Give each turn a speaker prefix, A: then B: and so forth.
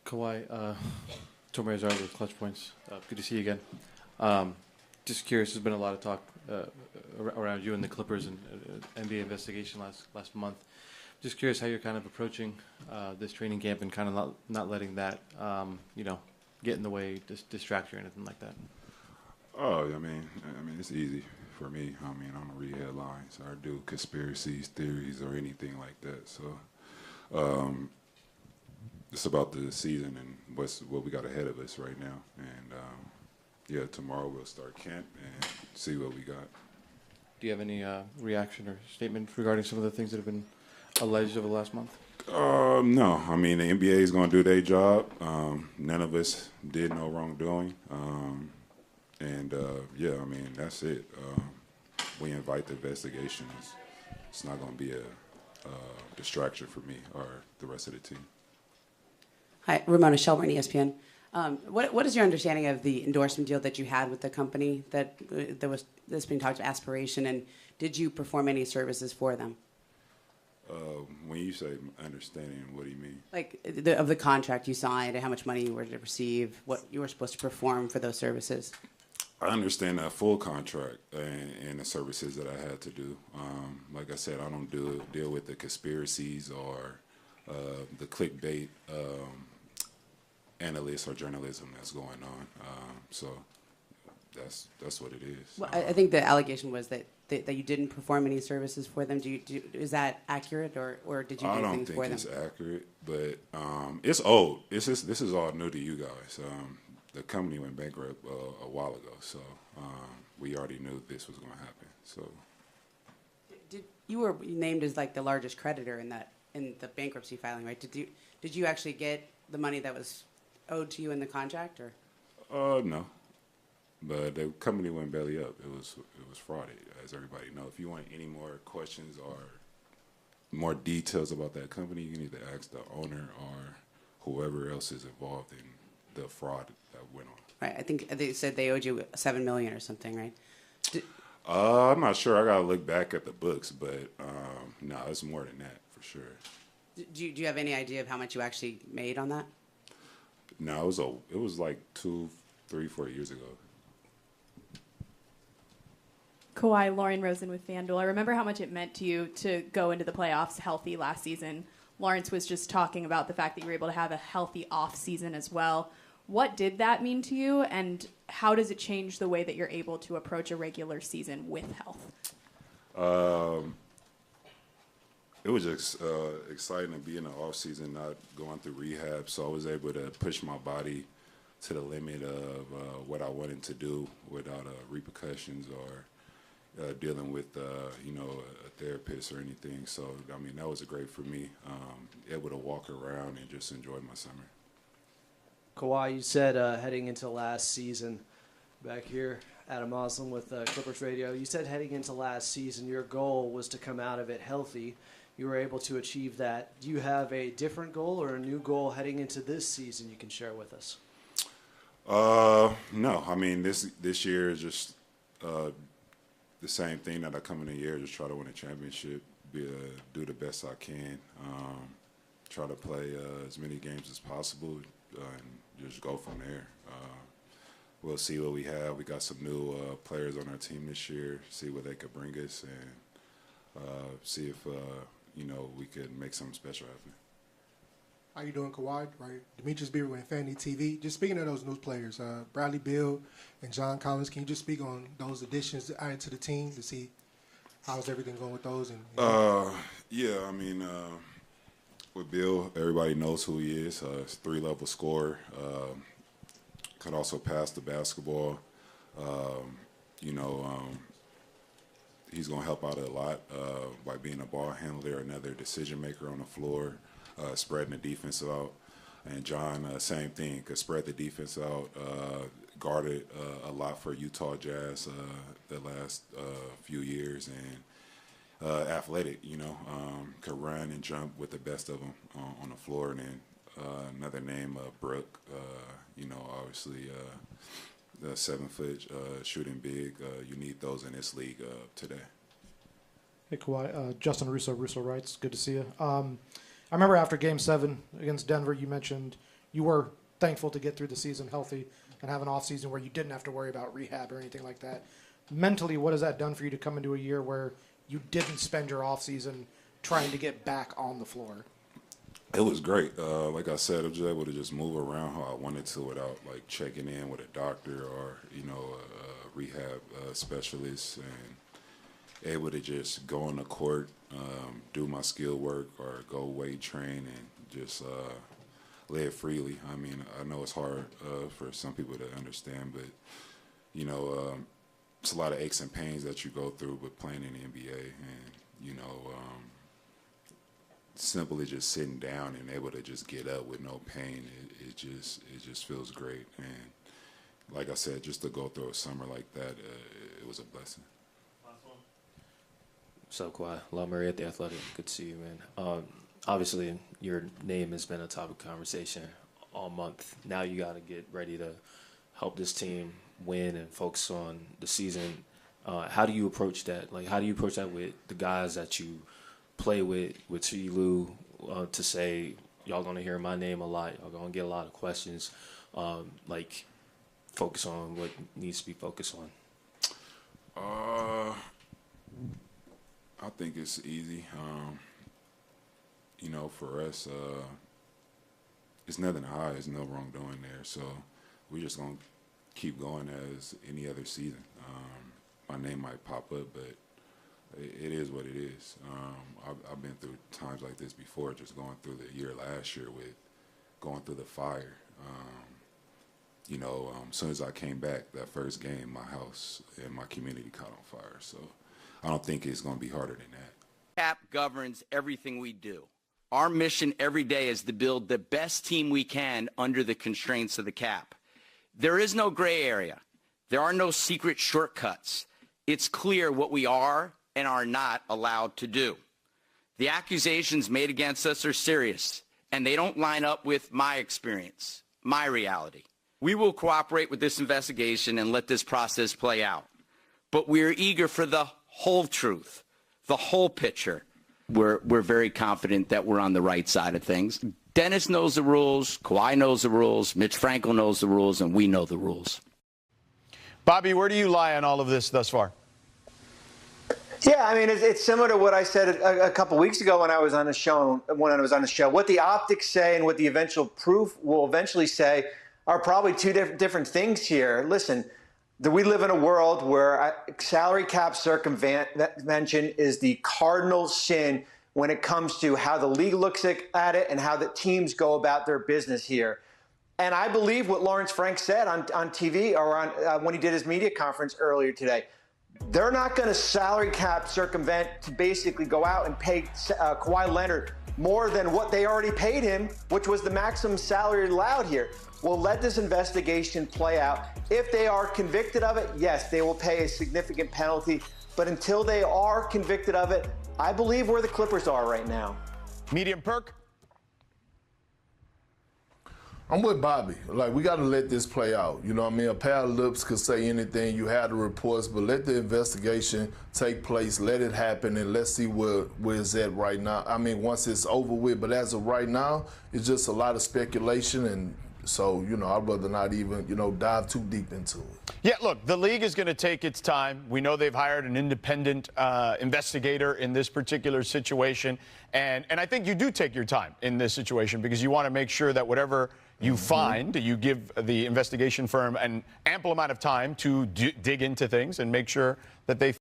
A: Kawhi, Tomer Azar with Clutch Points. Good to see you again. Just curious, there's been a lot of talk around you and the Clippers and NBA investigation last month. Just curious how you're kind of approaching this training camp and kind of not letting that, get in the way, distract you or anything like that.
B: Oh, I mean, it's easy for me. I mean, I don't read headlines or do conspiracies, theories, or anything like that. So, it's about the season and what we got ahead of us right now. And tomorrow we'll start camp and see what we got.
A: Do you have any reaction or statement regarding some of the things that have been alleged over the last month?
B: No. I mean, the NBA is going to do their job. None of us did no wrongdoing. I mean, that's it. We invite the investigation. It's not going to be a distraction for me or the rest of the team.
C: Hi, Ramona Shelburne, ESPN. What is your understanding of the endorsement deal that you had with the company that's being talked about, Aspiration, and did you perform any services for them?
B: When you say understanding, what do you mean?
C: Like of the contract you signed, how much money you were to receive, what you were supposed to perform for those services?
B: I understand that full contract and the services that I had to do. Like I said, I don't deal with the conspiracies or the clickbait analysts or journalism that's going on. So that's what it is.
C: Well, I think the allegation was that you didn't perform any services for them. Is that accurate, or did you do things for them?
B: I don't think it's accurate, but it's old. This is all new to you guys. The company went bankrupt a while ago, so we already knew this was going to happen. So,
C: you were named as like the largest creditor in the bankruptcy filing, right? Did you actually get the money that was owed to you in the contract, or?
B: No, but the company went belly up. It was frauded, as everybody knows. If you want any more questions or more details about that company, you can either ask the owner or whoever else is involved in the fraud that went on.
C: Right. I think they said they owed you $7 million or something, right?
B: I'm not sure. I gotta look back at the books, but no, it's more than that for sure.
C: Do you have any idea of how much you actually made on that?
B: No, it was like 2, 3, 4 years ago.
D: Kawhi, Lauren Rosen with FanDuel. I remember how much it meant to you to go into the playoffs healthy last season. Lawrence was just talking about the fact that you were able to have a healthy off season as well. What did that mean to you, and how does it change the way that you're able to approach a regular season with health?
B: It was just exciting to be in the off season, not going through rehab. So I was able to push my body to the limit of what I wanted to do without repercussions or dealing with a therapist or anything. So I mean, that was great for me. Able to walk around and just enjoy my summer.
E: Kawhi, you said heading into last season, back here, Adam Moslem with Clippers Radio, you said heading into last season your goal was to come out of it healthy. You were able to achieve that. Do you have a different goal or a new goal heading into this season you can share with us?
B: No. I mean, this year is just the same thing that I come in the year, just try to win a championship, do the best I can, try to play as many games as possible, and just go from there. We'll see what we have. We got some new players on our team this year, see what they could bring us, and see if we could make something special happen.
F: How you doing, Kawhi? Right, Demetrius Beaver with Infinity TV. Just speaking of those new players, Bradley Beal and John Collins, can you just speak on those additions added to the team to see how's everything going with those?
B: Yeah, I mean, with Bill, everybody knows who he is. He's a 3-level scorer. Could also pass the basketball. He's going to help out a lot by being a ball handler, another decision maker on the floor, spreading the defense out. And John, same thing, could spread the defense out, guarded a lot for Utah Jazz the last few years, and athletic, could run and jump with the best of them on the floor. And then another name, Brooke, obviously the 7-foot shooting big. You need those in this league today.
G: Hey, Kawhi. Justin Russo, Russo Writes. Good to see you. I remember after Game 7 against Denver, you mentioned you were thankful to get through the season healthy and have an off season where you didn't have to worry about rehab or anything like that. Mentally, what has that done for you to come into a year where you didn't spend your off season trying to get back on the floor?
B: It was great. Like I said, I was able to just move around how I wanted to without like checking in with a doctor or a rehab specialist, and able to just go on the court, do my skill work or go weight train and just live freely. I mean, I know it's hard for some people to understand, but it's a lot of aches and pains that you go through with playing in the NBA, and simply just sitting down and able to just get up with no pain, it just feels great. And like I said, just to go through a summer like that, it was a blessing.
H: What's up, Kawhi? Love Murray at The Athletic. Good to see you, man. Obviously, your name has been a topic of conversation all month. Now you got to get ready to help this team win and focus on the season. How do you approach that? Like, how do you approach that with the guys that you play with Lou, to say, y'all going to hear my name a lot, y'all going to get a lot of questions, focus on what needs to be focused on?
B: I think it's easy. For us, it's nothing to hide. There's no wrongdoing there. So we're just going to keep going as any other season. My name might pop up, but it is what it is. I've been through times like this before, just going through the year last year with going through the fire. As soon as I came back, that first game, my house and my community caught on fire. So I don't think it's going to be harder than that.
I: Cap governs everything we do. Our mission every day is to build the best team we can under the constraints of the cap. There is no gray area. There are no secret shortcuts. It's clear what we are and are not allowed to do. The accusations made against us are serious, and they don't line up with my experience, my reality. We will cooperate with this investigation and let this process play out. But we're eager for the whole truth, the whole picture. We're very confident that we're on the right side of things. Dennis knows the rules, Kawhi knows the rules, Mitch Frankel knows the rules, and we know the rules.
J: Bobby, where do you lie on all of this thus far?
K: Yeah, I mean, it's similar to what I said a couple weeks ago when I was on the show. What the optics say and what the eventual proof will eventually say are probably two different things here. Listen, we live in a world where salary cap circumvention is the cardinal sin when it comes to how the league looks at it and how the teams go about their business here. And I believe what Lawrence Frank said on TV or when he did his media conference earlier today. They're not going to salary cap circumvent to basically go out and pay Kawhi Leonard more than what they already paid him, which was the maximum salary allowed here. We'll let this investigation play out. If they are convicted of it, yes, they will pay a significant penalty. But until they are convicted of it, I believe where the Clippers are right now.
J: Medium perk?
L: I'm with Bobby. Like, we got to let this play out. You know what I mean? A pair of lips could say anything. You have the reports, but let the investigation take place. Let it happen, and let's see where it's at right now. I mean, once it's over with, but as of right now, it's just a lot of speculation, and so, I'd rather not even, dive too deep into it.
J: Yeah, look, the league is going to take its time. We know they've hired an independent investigator in this particular situation, and I think you do take your time in this situation because you want to make sure that whatever you find, you give the investigation firm an ample amount of time to dig into things and make sure that they